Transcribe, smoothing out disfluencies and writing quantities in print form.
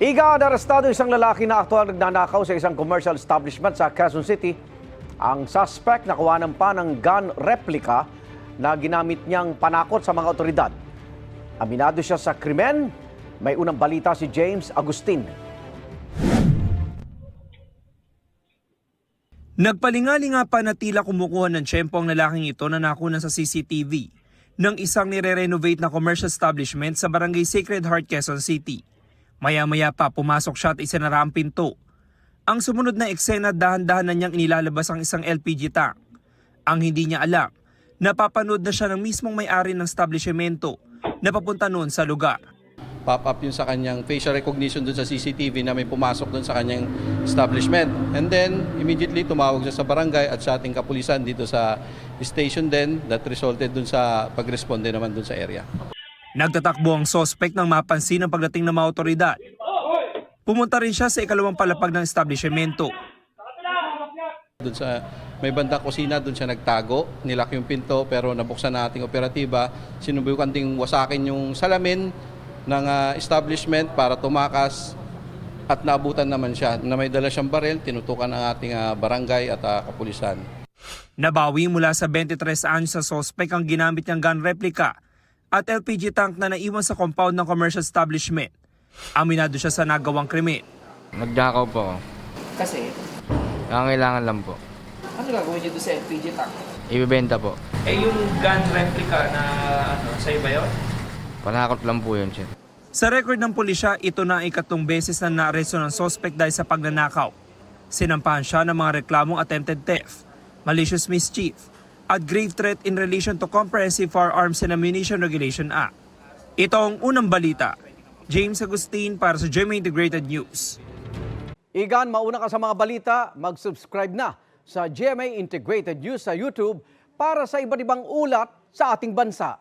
Iga, arestado isang lalaki na aktual nagnanakaw sa isang commercial establishment sa Quezon City. Ang suspect nakuha pa ng gun replica na ginamit niyang panakot sa mga otoridad. Aminado siya sa krimen. May unang balita si James Agustin. Nagpalingali nga pa na tila kumukuha ng tiyempo ang lalaking ito na nakunan sa CCTV ng isang nire-renovate na commercial establishment sa Barangay Sacred Heart, Quezon City. Maya-maya pa pumasok siya at isinara ang pinto. Ang sumunod na eksena, dahan-dahan na niyang inilalabas ang isang LPG tank. Ang hindi niya alam, napapanood na siya ng mismong may-ari ng establishmento na papunta noon sa lugar. Pop-up yun sa kanyang facial recognition dun sa CCTV na may pumasok dun sa kanyang establishment. And then, immediately tumawag siya sa barangay at sa ating kapulisan dito sa station din that resulted dun sa pag-responde naman dun sa area. Nagtatakbo ang sospek nang mapansin ang pagdating ng mga otoridad. Pumunta rin siya sa ikalawang palapag ng establishmento. Doon sa may bandang kusina, doon siya nagtago, nilak yung pinto pero nabuksan na ating operatiba. Sinubukan ding wasakin yung salamin ng establishment para tumakas at naabutan naman siya na may dala siyang baril, tinutukan ng ating barangay at kapulisan. Nabawi mula sa 23 anyos sa sospek ang ginamit niyang gun replica at LPG tank na naiwan sa compound ng commercial establishment. Aminado siya sa nagawang krimen. Nagnakaw po ako. Kasi, Kailangan lang po. ano gagawin niyo doon sa LPG tank? Ibebenta po. Yung gun replica na sa'yo ba yun? Panakot lang po yun, sir. Sa record ng pulisya, ito na ang ikatlong beses na naaresto ng sospek dahil sa pagnanakaw. Sinampahan siya ng mga reklamong attempted theft, malicious mischief, at grave threat in relation to Comprehensive Firearms and Ammunition Regulation Act. Ito ang unang balita. James Agustin para sa GMA Integrated News. Igan, mauna ka sa mga balita, mag-subscribe na sa GMA Integrated News sa YouTube para sa iba't ibang ulat sa ating bansa.